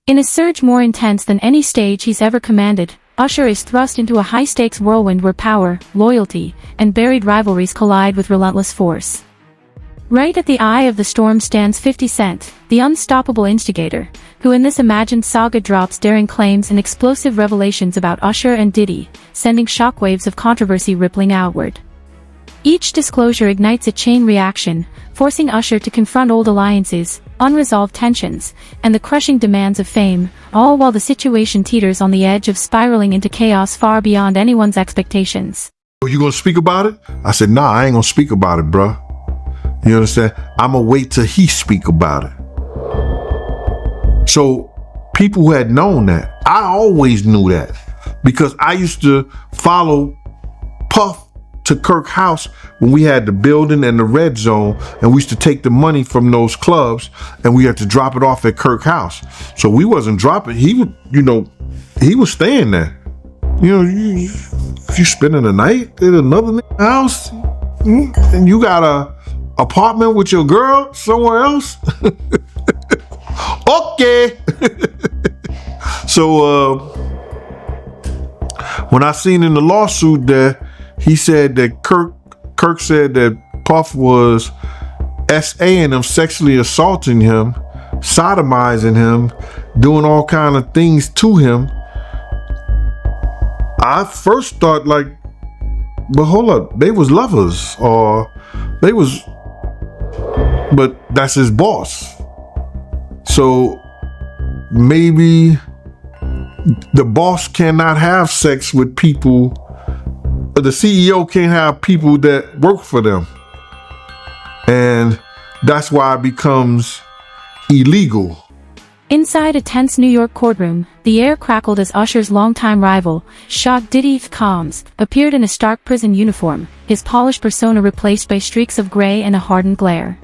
In a surge more intense than any stage he's ever commanded, Usher is thrust into a high-stakes whirlwind where power, loyalty, and buried rivalries collide with relentless force. Right at the eye of the storm stands 50 Cent, the unstoppable instigator, who in this imagined saga drops daring claims and explosive revelations about Usher and Diddy, sending shockwaves of controversy rippling outward. Each disclosure ignites a chain reaction, forcing Usher to confront old alliances, unresolved tensions, and the crushing demands of fame, all while the situation teeters on the edge of spiraling into chaos far beyond anyone's expectations. You gonna speak about it? I said, nah, I ain't gonna speak about it, bruh. You understand? I'm gonna wait till he speak about it. So people who had known that, I always knew that because I used to follow Puff to Kirk house when we had the building and the red zone, and we used to take the money from those clubs and we had to drop it off at Kirk house. So we wasn't dropping. He would, he was staying there. If you spending the night at another house and you got a apartment with your girl somewhere else, okay. So when I seen in the lawsuit that he said that Kirk said that Puff was SAing him, sexually assaulting him, sodomizing him, doing all kind of things to him, I first thought like, but hold up, they was lovers or they was, but that's his boss. So maybe the boss cannot have sex with people, or the CEO can't have people that work for them. And that's why it becomes illegal. Inside a tense New York courtroom, the air crackled as Usher's longtime rival, shot Diddy Combs, appeared in a stark prison uniform, his polished persona replaced by streaks of gray and a hardened glare.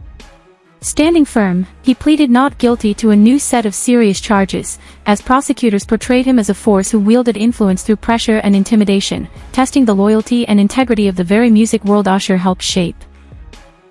Standing firm, he pleaded not guilty to a new set of serious charges, as prosecutors portrayed him as a force who wielded influence through pressure and intimidation, testing the loyalty and integrity of the very music world Usher helped shape.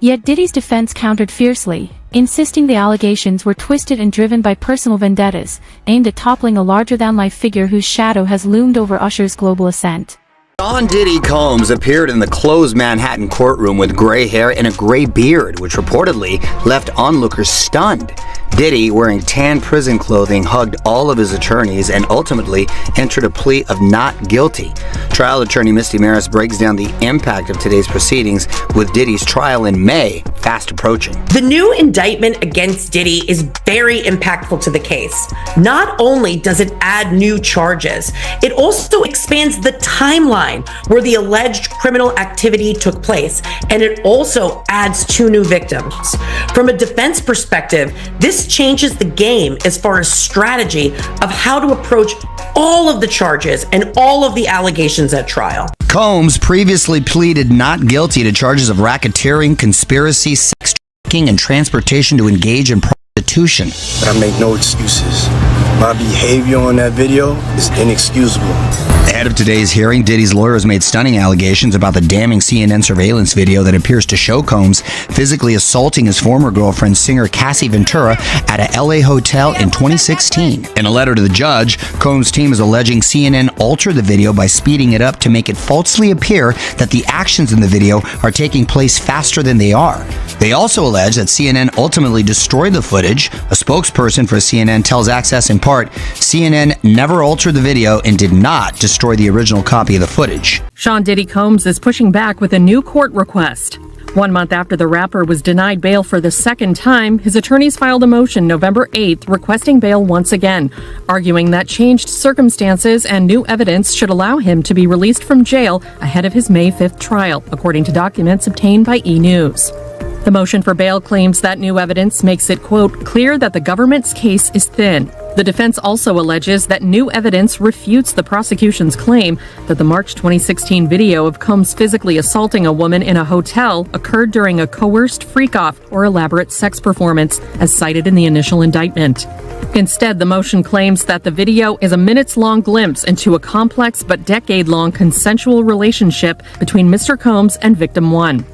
Yet Diddy's defense countered fiercely, insisting the allegations were twisted and driven by personal vendettas, aimed at toppling a larger-than-life figure whose shadow has loomed over Usher's global ascent. Sean Diddy Combs appeared in the closed Manhattan courtroom with gray hair and a gray beard, which reportedly left onlookers stunned. Diddy, wearing tan prison clothing, hugged all of his attorneys and ultimately entered a plea of not guilty. Trial attorney Misty Maris breaks down the impact of today's proceedings, with Diddy's trial in May fast approaching. The new indictment against Diddy is very impactful to the case. Not only does it add new charges, it also expands the timeline where the alleged criminal activity took place, and it also adds 2 new victims. From a defense perspective, this changes the game as far as strategy of how to approach all of the charges and all of the allegations at trial. Combs previously pleaded not guilty to charges of racketeering, conspiracy, sex trafficking, and transportation to engage in prostitution. I make no excuses. My behavior on that video is inexcusable. Ahead of today's hearing, Diddy's lawyers made stunning allegations about the damning CNN surveillance video that appears to show Combs physically assaulting his former girlfriend, singer Cassie Ventura, at a LA hotel in 2016. In a letter to the judge, Combs' team is alleging CNN altered the video by speeding it up to make it falsely appear that the actions in the video are taking place faster than they are. They also allege that CNN ultimately destroyed the footage. A spokesperson for CNN tells Access in part, CNN never altered the video and did not destroy the original copy of the footage. Sean Diddy Combs is pushing back with a new court request. 1 month after the rapper was denied bail for the second time, his attorneys filed a motion November 8th requesting bail once again, arguing that changed circumstances and new evidence should allow him to be released from jail ahead of his May 5th trial, according to documents obtained by E! News. The motion for bail claims that new evidence makes it, quote, clear that the government's case is thin. The defense also alleges that new evidence refutes the prosecution's claim that the March 2016 video of Combs physically assaulting a woman in a hotel occurred during a coerced freak-off or elaborate sex performance, as cited in the initial indictment. Instead, the motion claims that the video is a minutes-long glimpse into a complex but decade-long consensual relationship between Mr. Combs and Victim 1.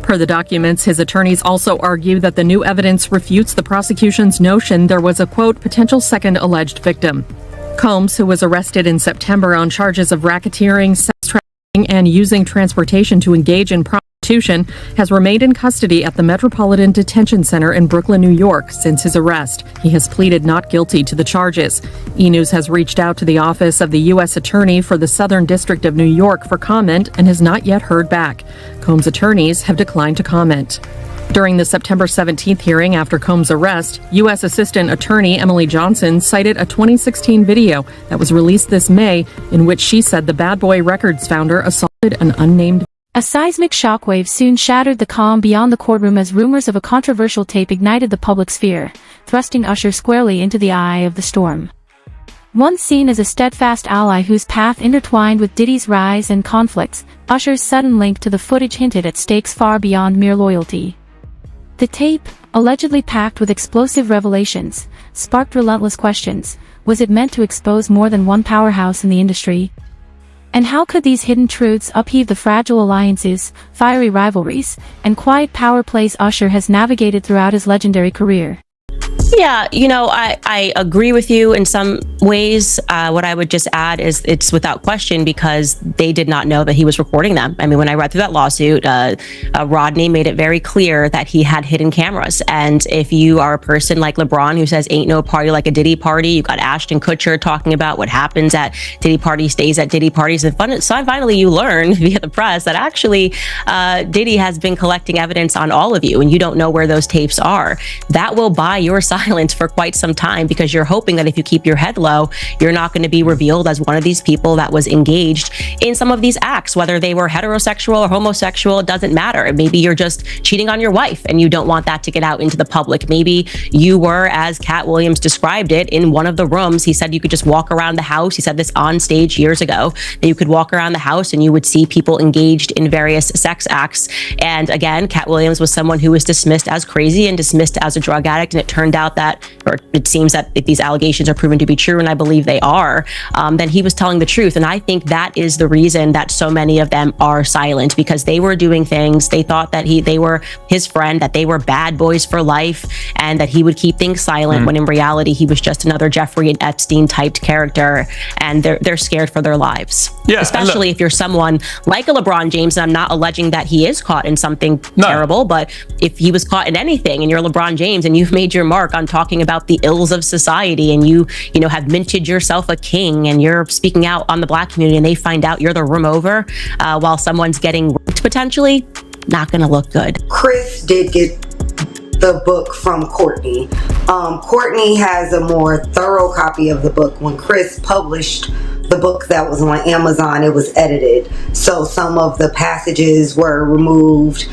Per the documents, his attorneys also argue that the new evidence refutes the prosecution's notion there was a, quote, potential second alleged victim. Combs, who was arrested in September on charges of racketeering, sex trafficking, and using transportation to engage in prostitution, has remained in custody at the Metropolitan Detention Center in Brooklyn, New York, since his arrest. He has pleaded not guilty to the charges. E! News has reached out to the office of the U.S. Attorney for the Southern District of New York for comment and has not yet heard back. Combs' attorneys have declined to comment. During the September 17th hearing after Combs' arrest, U.S. Assistant Attorney Emily Johnson cited a 2016 video that was released this May in which she said the Bad Boy Records founder assaulted an unnamed. A seismic shockwave soon shattered the calm beyond the courtroom as rumors of a controversial tape ignited the public sphere, thrusting Usher squarely into the eye of the storm. Once seen as a steadfast ally whose path intertwined with Diddy's rise and conflicts, Usher's sudden link to the footage hinted at stakes far beyond mere loyalty. The tape, allegedly packed with explosive revelations, sparked relentless questions. Was it meant to expose more than one powerhouse in the industry? And how could these hidden truths upheave the fragile alliances, fiery rivalries, and quiet power plays Usher has navigated throughout his legendary career? Yeah, I agree with you in some ways. What I would just add is it's without question because they did not know that he was recording them. I mean, when I read through that lawsuit, Rodney made it very clear that he had hidden cameras. And if you are a person like LeBron who says ain't no party like a Diddy party, you got Ashton Kutcher talking about what happens at Diddy parties stays at Diddy parties. And finally you learn via the press that actually Diddy has been collecting evidence on all of you and you don't know where those tapes are. That will buy your silence for quite some time because you're hoping that if you keep your head low, you're not going to be revealed as one of these people that was engaged in some of these acts, whether they were heterosexual or homosexual, it doesn't matter. Maybe you're just cheating on your wife and you don't want that to get out into the public. Maybe you were, as Cat Williams described it, in one of the rooms. He said you could just walk around the house. He said this on stage years ago, that you could walk around the house and you would see people engaged in various sex acts. And again, Cat Williams was someone who was dismissed as crazy and dismissed as a drug addict. And it turned out that, or it seems that if these allegations are proven to be true, and I believe they are, then he was telling the truth. And I think that is the reason that so many of them are silent, because they were doing things. They thought that they were his friend, that they were bad boys for life, and that he would keep things silent when in reality he was just another Jeffrey Epstein typed character, and they're scared for their lives. Yeah, especially if you're someone like a LeBron James, and I'm not alleging that he is caught in something terrible, but if he was caught in anything and you're LeBron James and you've made your mark on talking about the ills of society and you have minted yourself a king and you're speaking out on the black community and they find out you're the room over while someone's getting raped potentially, not gonna look good. Chris did get the book from Courtney. Courtney has a more thorough copy of the book. When Chris published the book that was on Amazon, it was edited. So some of the passages were removed,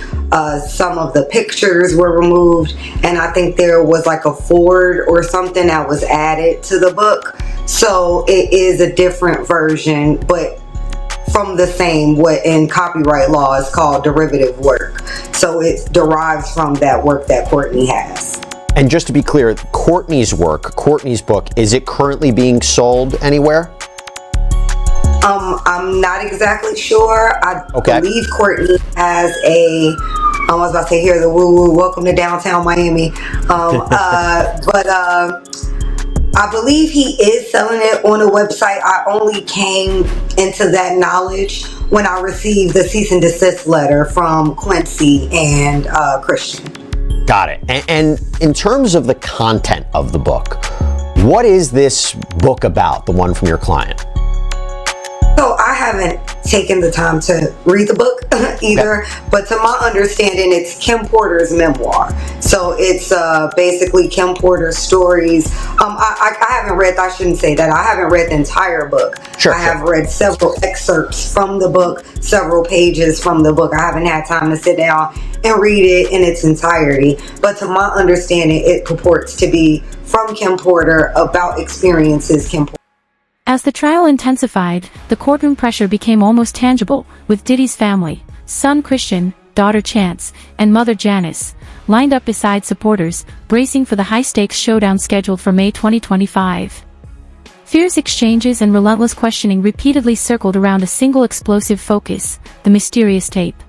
some of the pictures were removed, and I think there was like a foreword or something that was added to the book. So it is a different version, but from the same, what in copyright law is called derivative work. So it derives from that work that Courtney has. And just to be clear, Courtney's work, Courtney's book, is it currently being sold anywhere? I'm not exactly sure. I believe Courtney has I was about to say, here's the woo-woo, welcome to downtown Miami. But I believe he is selling it on a website. I only came into that knowledge when I received the cease and desist letter from Quincy and Christian. Got it. And in terms of the content of the book, what is this book about, the one from your client? So I haven't taken the time to read the book either, but to my understanding, it's Kim Porter's memoir. So it's basically Kim Porter's stories. I haven't read, I shouldn't say that, I haven't read the entire book. I have read several excerpts from the book, several pages from the book. I haven't had time to sit down and read it in its entirety. But to my understanding, it purports to be from Kim Porter about experiences Kim Porter. As the trial intensified, the courtroom pressure became almost tangible, with Diddy's family, son Christian, daughter Chance, and mother Janice, lined up beside supporters, bracing for the high-stakes showdown scheduled for May 2025. Fierce exchanges and relentless questioning repeatedly circled around a single explosive focus, the mysterious tape.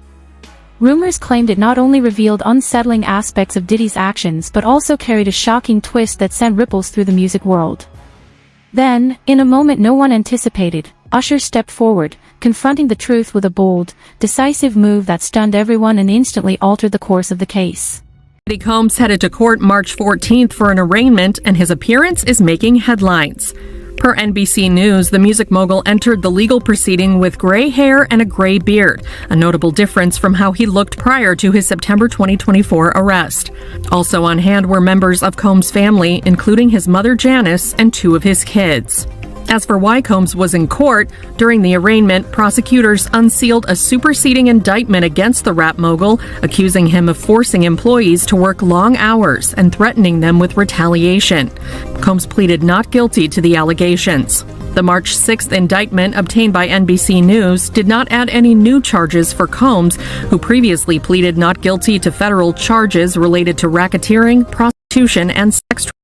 Rumors claimed it not only revealed unsettling aspects of Diddy's actions but also carried a shocking twist that sent ripples through the music world. Then, in a moment no one anticipated, Usher stepped forward, confronting the truth with a bold, decisive move that stunned everyone and instantly altered the course of the case. Diddy Combs headed to court March 14th for an arraignment, and his appearance is making headlines. Per NBC News, the music mogul entered the legal proceeding with gray hair and a gray beard, a notable difference from how he looked prior to his September 2024 arrest. Also on hand were members of Combs' family, including his mother Janice and 2 of his kids. As for why Combs was in court, during the arraignment, prosecutors unsealed a superseding indictment against the rap mogul, accusing him of forcing employees to work long hours and threatening them with retaliation. Combs pleaded not guilty to the allegations. The March 6th indictment obtained by NBC News did not add any new charges for Combs, who previously pleaded not guilty to federal charges related to racketeering, prostitution, and sex trafficking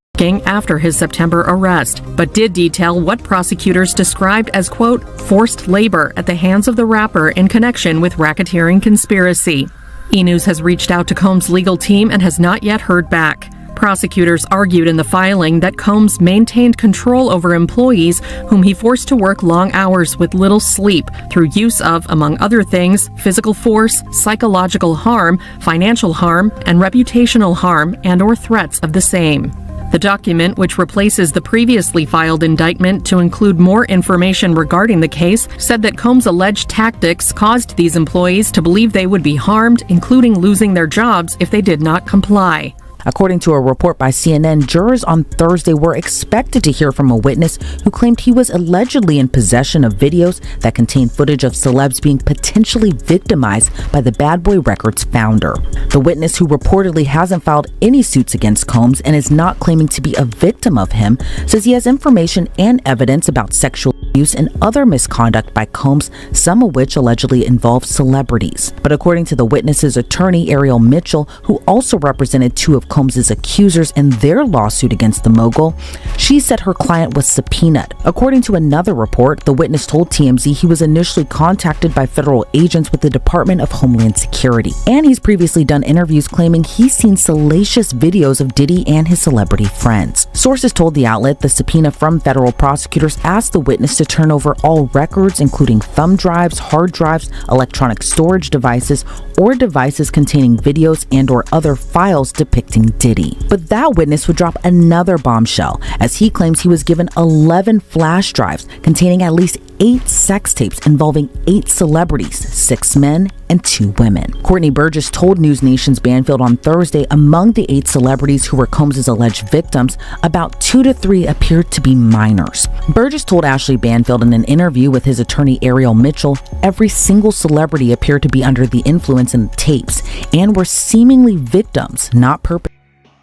after his September arrest, but did detail what prosecutors described as, quote, forced labor at the hands of the rapper in connection with racketeering conspiracy. E! News has reached out to Combs' legal team and has not yet heard back. Prosecutors argued in the filing that Combs maintained control over employees whom he forced to work long hours with little sleep through use of, among other things, physical force, psychological harm, financial harm, and reputational harm and/or threats of the same. The document, which replaces the previously filed indictment to include more information regarding the case, said that Combs' alleged tactics caused these employees to believe they would be harmed, including losing their jobs if they did not comply. According to a report by CNN, jurors on Thursday were expected to hear from a witness who claimed he was allegedly in possession of videos that contained footage of celebs being potentially victimized by the Bad Boy Records founder. The witness, who reportedly hasn't filed any suits against Combs and is not claiming to be a victim of him, says he has information and evidence about sexual abuse and other misconduct by Combs, some of which allegedly involved celebrities. But according to the witness's attorney, Ariel Mitchell, who also represented 2 of Combs' accusers in their lawsuit against the mogul, she said her client was subpoenaed. According to another report, the witness told TMZ he was initially contacted by federal agents with the Department of Homeland Security, and he's previously done interviews claiming he's seen salacious videos of Diddy and his celebrity friends. Sources told the outlet the subpoena from federal prosecutors asked the witness to turn over all records, including thumb drives, hard drives, electronic storage devices, or devices containing videos and/or other files depicting Diddy. But that witness would drop another bombshell, as he claims he was given 11 flash drives containing at least 8 sex tapes involving 8 celebrities, 6 men and 2 women. Courtney Burgess told News Nation's Banfield on Thursday among the 8 celebrities who were Combs' alleged victims, about 2 to 3 appeared to be minors. Burgess told Ashley Banfield in an interview with his attorney Ariel Mitchell, every single celebrity appeared to be under the influence in the tapes and were seemingly victims, not perpetrators.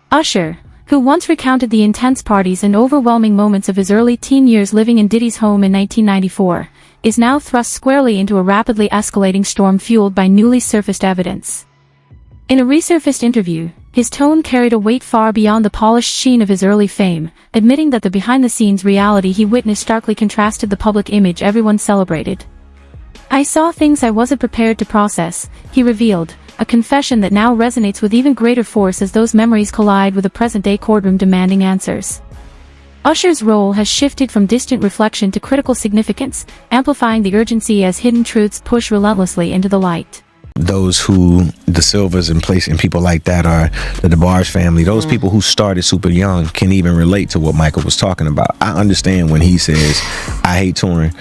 Usher, who once recounted the intense parties and overwhelming moments of his early teen years living in Diddy's home in 1994, is now thrust squarely into a rapidly escalating storm fueled by newly surfaced evidence. In a resurfaced interview, his tone carried a weight far beyond the polished sheen of his early fame, admitting that the behind-the-scenes reality he witnessed starkly contrasted the public image everyone celebrated. "I saw things I wasn't prepared to process," he revealed, a confession that now resonates with even greater force as those memories collide with a present-day courtroom demanding answers. Usher's role has shifted from distant reflection to critical significance, amplifying the urgency as hidden truths push relentlessly into the light. Those who, the Silvers and people like that, are the DeBarge family, those people who started super young can even relate to what Michael was talking about. I understand when he says, I hate touring,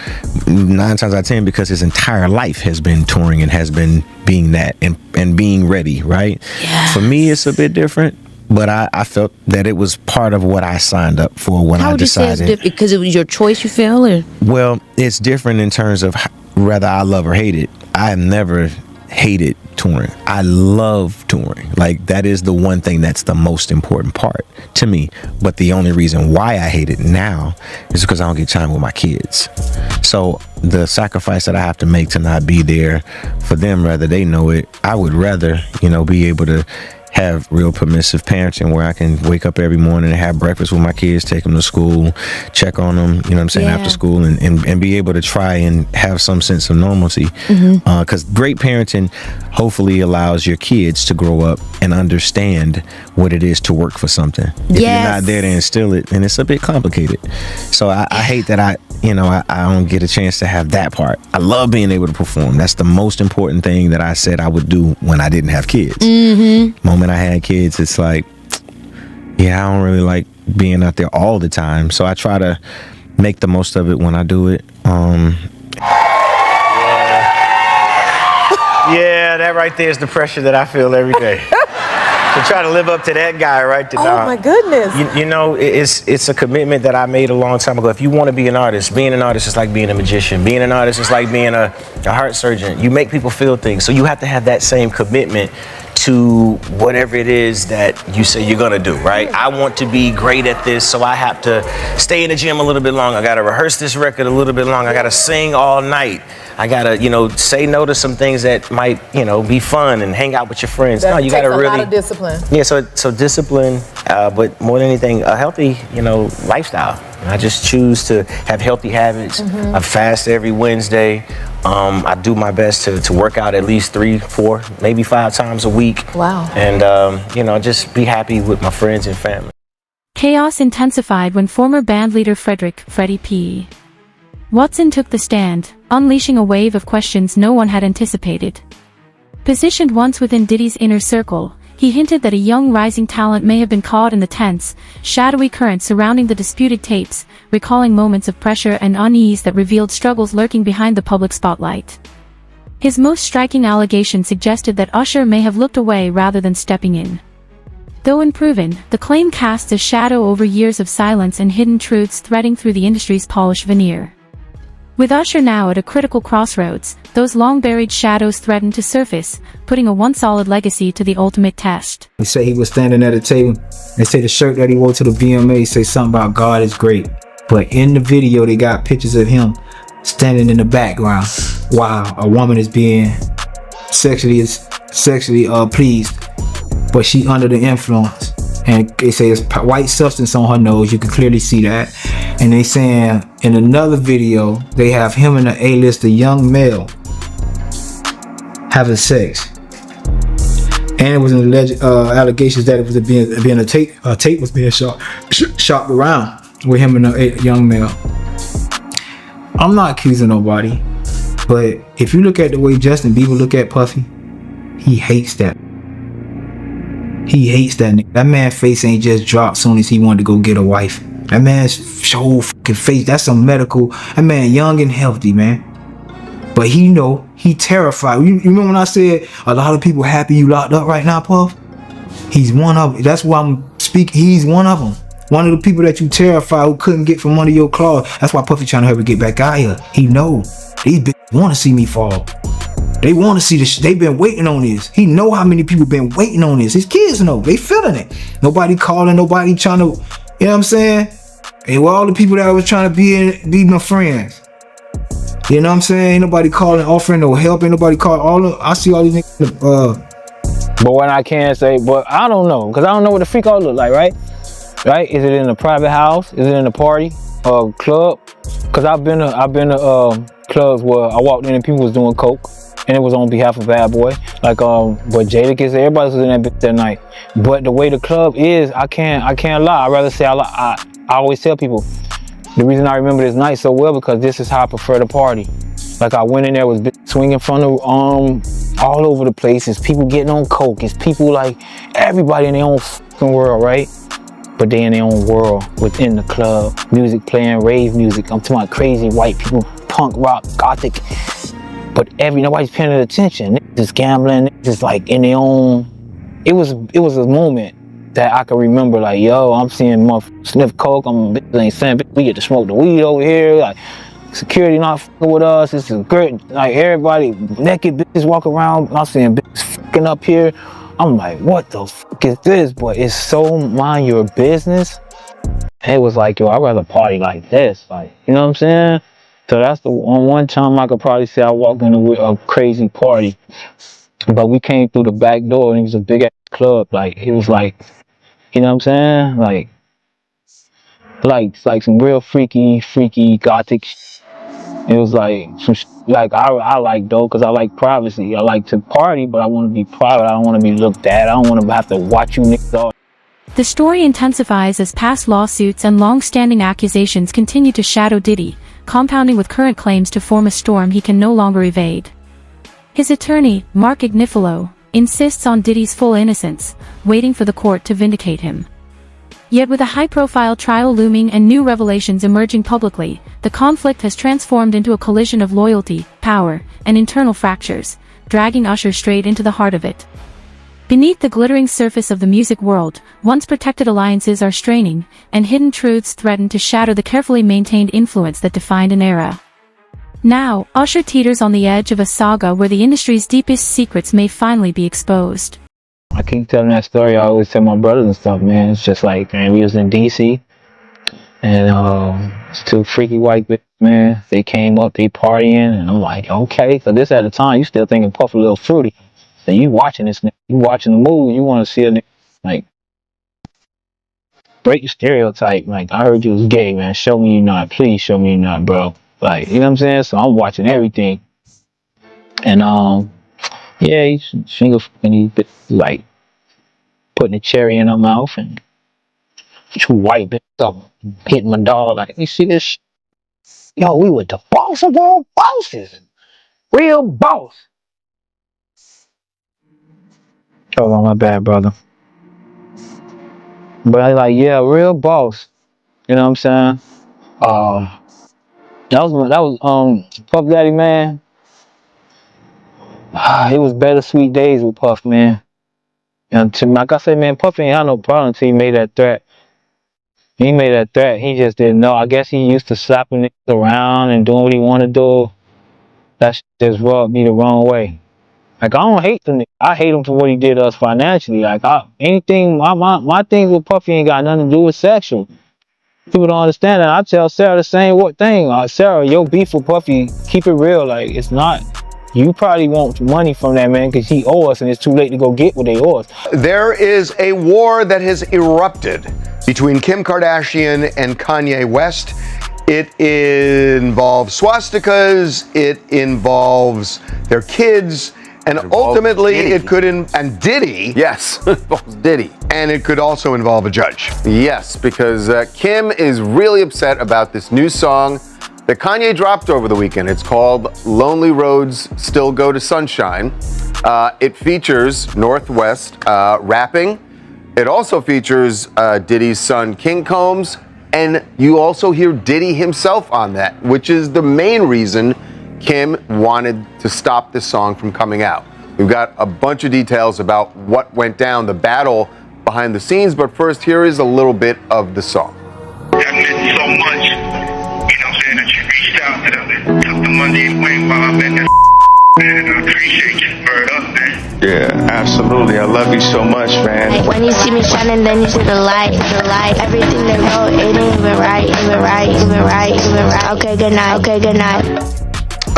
9 times out of 10, because his entire life has been touring and has been being that and being ready, right? Yes. For me, it's a bit different. But I felt that it was part of what I signed up for when I decided. How would you say it's different? Because it was your choice, you feel? Or? Well, it's different in terms of whether I love or hate it. I never hated touring. I love touring. Like, that is the one thing that's the most important part to me. But the only reason why I hate it now is because I don't get time with my kids. So the sacrifice that I have to make to not be there for them, whether they know it, I would rather, be able to have real permissive parenting where I can wake up every morning and have breakfast with my kids, take them to school, check on them, you know what I'm saying, after school, and be able to try and have some sense of normalcy. Because great parenting hopefully allows your kids to grow up and understand what it is to work for something. If you're not there to instill it, then it's a bit complicated. So I hate that I don't get a chance to have that part. I love being able to perform. That's the most important thing that I said I would do when I didn't have kids. Moment I had kids, it's like, I don't really like being out there all the time. So I try to make the most of it when I do it. Yeah, that right there is the pressure that I feel every day. To try to live up to that guy right there. Oh my goodness. You know, it's a commitment that I made a long time ago. If you want to be an artist, being an artist is like being a magician. Being an artist is like being a heart surgeon. You make people feel things. So you have to have that same commitment to whatever it is that you say you're gonna do, right? I want to be great at this, so I have to stay in the gym a little bit long. I gotta rehearse this record a little bit long. I gotta sing all night. I gotta, say no to some things that might, be fun and hang out with your friends. That No, you gotta takes a really lot of discipline. Yeah, so discipline, but more than anything, a healthy, lifestyle. I just choose to have healthy habits. I fast every Wednesday. I do my best to work out at least 3, 4, maybe 5 times a week. Wow. And, just be happy with my friends and family. Chaos intensified when former bandleader Freddie P. Watson took the stand, unleashing a wave of questions no one had anticipated. Positioned once within Diddy's inner circle, he hinted that a young rising talent may have been caught in the tense, shadowy current surrounding the disputed tapes, recalling moments of pressure and unease that revealed struggles lurking behind the public spotlight. His most striking allegation suggested that Usher may have looked away rather than stepping in. Though unproven, the claim casts a shadow over years of silence and hidden truths threading through the industry's polished veneer. With Usher now at a critical crossroads, those long-buried shadows threaten to surface, putting a once-solid legacy to the ultimate test. They say he was standing at a table. They say the shirt that he wore to the VMA say something about God is great. But in the video, they got pictures of him standing in the background while a woman is being sexually pleased, but she under the influence. And they say it's white substance on her nose. You can clearly see that. And they saying in another video, they have him and an A-list, a young male, having sex. And it was an alleged allegations that it was being a tape was being shopped around with him and a young male. I'm not accusing nobody, but if you look at the way Justin Bieber look at Puffy, he hates that. He hates that nigga. That man's face ain't just dropped soon as he wanted to go get a wife. That man's whole fucking face, that's some medical. That man young and healthy, man. But he terrified. You remember when I said a lot of people happy you locked up right now, Puff? He's one of them. That's why I'm speaking. He's one of them. One of the people that you terrified who couldn't get from under your claws. That's why Puffy trying to hurry get back out here. He know. These bitches want to see me fall. They want to see this. They've been waiting on this. He know how many people been waiting on this. His kids know. They feeling it. Nobody calling. Nobody trying to. You know what I'm saying? And with all the people that was trying to be my friends. You know what I'm saying? Ain't nobody calling, offering no help. Ain't nobody calling. I see all these niggas. But what I can say, but I don't know, because I don't know what the freak all look like, right? Right? Is it in a private house? Is it in a party or club? Because I've been to clubs where I walked in and people was doing coke. And it was on behalf of Bad Boy. Like, but Jadakiss, everybody was in that bitch that night. But the way the club is, I can't lie. I'd rather say I always tell people, the reason I remember this night so well because this is how I prefer to party. Like I went in there, was swinging from the all over the place. It's people getting on coke. It's people like everybody in their own fucking world, right? But they in their own world within the club. Music playing, rave music. I'm talking about crazy white people, punk rock, gothic. But nobody's paying attention. Just gambling, just like in their own. It was a moment that I can remember. Like, yo, I'm seeing motherfuckers sniff coke. Ain't saying we get to smoke the weed over here. Like, security not fucking with us. It's a great. Like everybody naked bitches walk around. I'm seeing bitches fucking up here. I'm like, what the fuck is this? But it's so mind your business. It was like, yo, I'd rather party like this. Like, you know what I'm saying? So that's the one time I could probably say I walked into a crazy party. But we came through the back door and it was a big ass club. Like it was like, you know what I'm saying? Like some real freaky gothic. It was like some like I like though, because I like privacy. I like to party, but I want to be private. I don't want to be looked at. I don't want to have to watch you niggas all. The story intensifies as past lawsuits and long-standing accusations continue to shadow Diddy, compounding with current claims to form a storm he can no longer evade. His attorney, Mark Ignifilo, insists on Diddy's full innocence, waiting for the court to vindicate him. Yet with a high-profile trial looming and new revelations emerging publicly, the conflict has transformed into a collision of loyalty, power, and internal fractures, dragging Usher straight into the heart of it. Beneath the glittering surface of the music world, once protected alliances are straining, and hidden truths threaten to shatter the carefully maintained influence that defined an era. Now, Usher teeters on the edge of a saga where the industry's deepest secrets may finally be exposed. I keep telling that story. I always tell my brothers and stuff, man. It's just like, man, we was in DC, and it's two freaky white bitches, man. They came up, they partying, and I'm like, okay. So this at the time, you still thinking Puff a little fruity. So you watching this, you watching the movie, you want to see a nigga, like, break your stereotype. Like, I heard you was gay, man. Show me you're not. Please show me you're not, bro. Like, you know what I'm saying? So I'm watching everything. And, yeah, he's finger fucking, he's like putting a cherry in her mouth, and two white bitches up hitting my dog. Like, you see this? Yo, we were the boss of all bosses. Real boss. Oh, my bad, brother. But I like, yeah, real boss. You know what I'm saying? That was Puff Daddy, man. It was bittersweet days with Puff, man. And like I said, man, Puff ain't had no problem until he made that threat. He made that threat. He just didn't know. I guess he used to slapping niggas around and doing what he wanted to do. That shit just rubbed me the wrong way. Like, I don't hate the nigga. I hate him for what he did to us financially. Like, my thing with Puffy ain't got nothing to do with sexual. People don't understand that. I tell Sarah the same thing. Sarah, your beef with Puffy, keep it real. Like, it's not. You probably want money from that man because he owe us, and it's too late to go get what they owe us. There is a war that has erupted between Kim Kardashian and Kanye West. It involves swastikas, it involves their kids, and ultimately Diddy. it could and Diddy. Yes, Diddy. And it could also involve a judge. Yes, because Kim is really upset about this new song that Kanye dropped over the weekend. It's called Lonely Roads Still Go to Sunshine. It features Northwest rapping. It also features Diddy's son, King Combs, and you also hear Diddy himself on that, which is the main reason Kim wanted to stop this song from coming out. We've got a bunch of details about what went down, the battle behind the scenes, but first, here is a little bit of the song. That meant so much, you know what I'm saying, that you reached out to them and took the money and went Bob and that man, I appreciate you for it up, man. Yeah, absolutely. I love you so much, man. When you see me shining, then you see the light. Everything they wrote, it ain't even right. Okay, good night.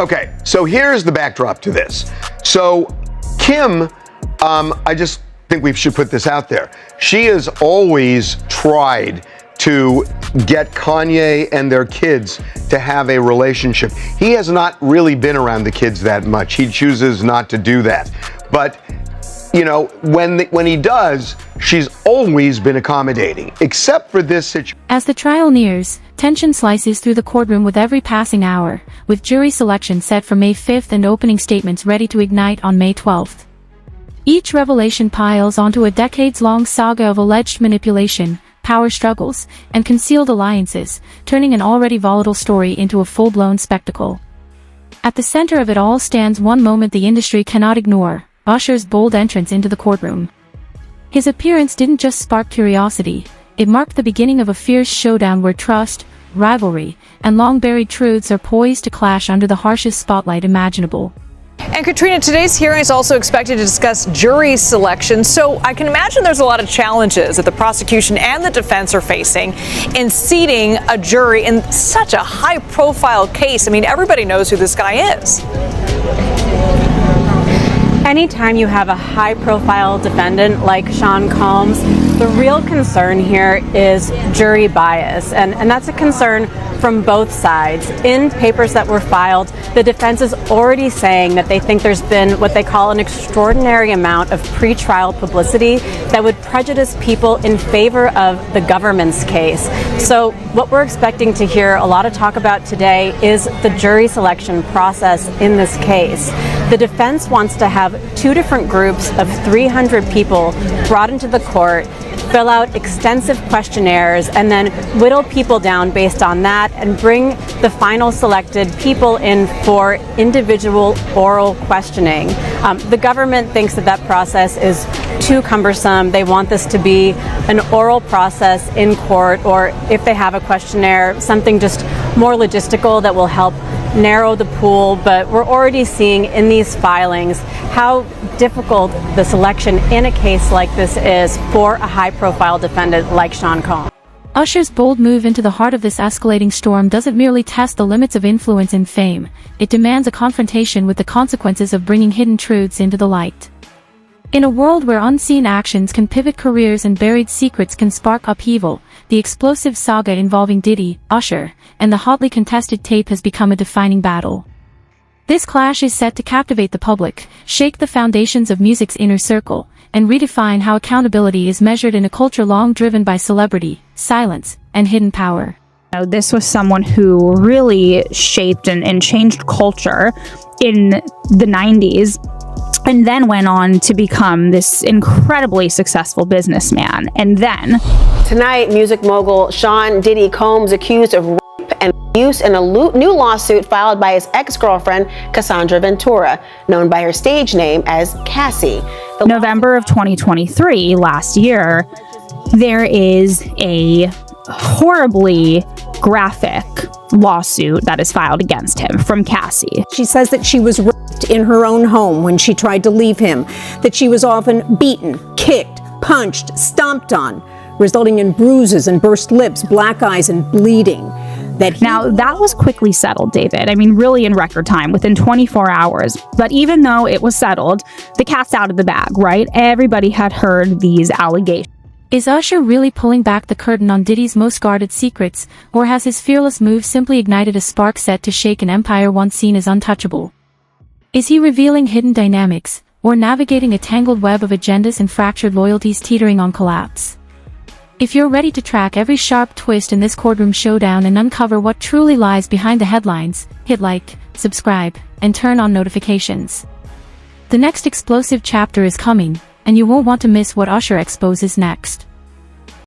Okay, so here's the backdrop to this. So Kim, I just think we should put this out there. She has always tried to get Kanye and their kids to have a relationship. He has not really been around the kids that much. He chooses not to do that. But, you know, when he does, she's always been accommodating, except for this situation. As the trial nears, tension slices through the courtroom with every passing hour, with jury selection set for May 5th and opening statements ready to ignite on May 12th. Each revelation piles onto a decades-long saga of alleged manipulation, power struggles, and concealed alliances, turning an already volatile story into a full-blown spectacle. At the center of it all stands one moment the industry cannot ignore: Usher's bold entrance into the courtroom. His appearance didn't just spark curiosity, it marked the beginning of a fierce showdown where trust, rivalry, and long-buried truths are poised to clash under the harshest spotlight imaginable. And Katrina, today's hearing is also expected to discuss jury selection, so I can imagine there's a lot of challenges that the prosecution and the defense are facing in seating a jury in such a high-profile case. I mean, everybody knows who this guy is. Anytime you have a high-profile defendant like Sean Combs, the real concern here is jury bias, and that's a concern from both sides. In papers that were filed, the defense is already saying that they think there's been what they call an extraordinary amount of pretrial publicity that would prejudice people in favor of the government's case. So what we're expecting to hear a lot of talk about today is the jury selection process in this case. The defense wants to have two different groups of 300 people brought into the court, fill out extensive questionnaires, and then whittle people down based on that and bring the final selected people in for individual oral questioning. The government thinks that process is too cumbersome. They want this to be an oral process in court, or if they have a questionnaire, something just more logistical that will help narrow the pool. But we're already seeing in these filings how difficult the selection in a case like this is for a high-profile defendant like Sean Combs. Usher's bold move into the heart of this escalating storm doesn't merely test the limits of influence and fame, it demands a confrontation with the consequences of bringing hidden truths into the light. In a world where unseen actions can pivot careers and buried secrets can spark upheaval, the explosive saga involving Diddy, Usher, and the hotly contested tape has become a defining battle. This clash is set to captivate the public, shake the foundations of music's inner circle, and redefine how accountability is measured in a culture long driven by celebrity, silence, and hidden power. This was someone who really shaped and changed culture in the 90s, and then went on to become this incredibly successful businessman. And then tonight, music mogul Sean Diddy Combs accused of rape and abuse in a new lawsuit filed by his ex-girlfriend Cassandra Ventura, known by her stage name as Cassie. November of 2023, last year, there is a horribly graphic lawsuit that is filed against him from Cassie. She says that she was raped in her own home when she tried to leave him, that she was often beaten, kicked, punched, stomped on, resulting in bruises and burst lips, black eyes, and bleeding. Now, that was quickly settled, David. I mean, really in record time, within 24 hours. But even though it was settled, the cat's out of the bag, right? Everybody had heard these allegations. Is Usher really pulling back the curtain on Diddy's most guarded secrets, or has his fearless move simply ignited a spark set to shake an empire once seen as untouchable? Is he revealing hidden dynamics, or navigating a tangled web of agendas and fractured loyalties teetering on collapse? If you're ready to track every sharp twist in this courtroom showdown and uncover what truly lies behind the headlines, hit like, subscribe, and turn on notifications. The next explosive chapter is coming, and you won't want to miss what Usher exposes next.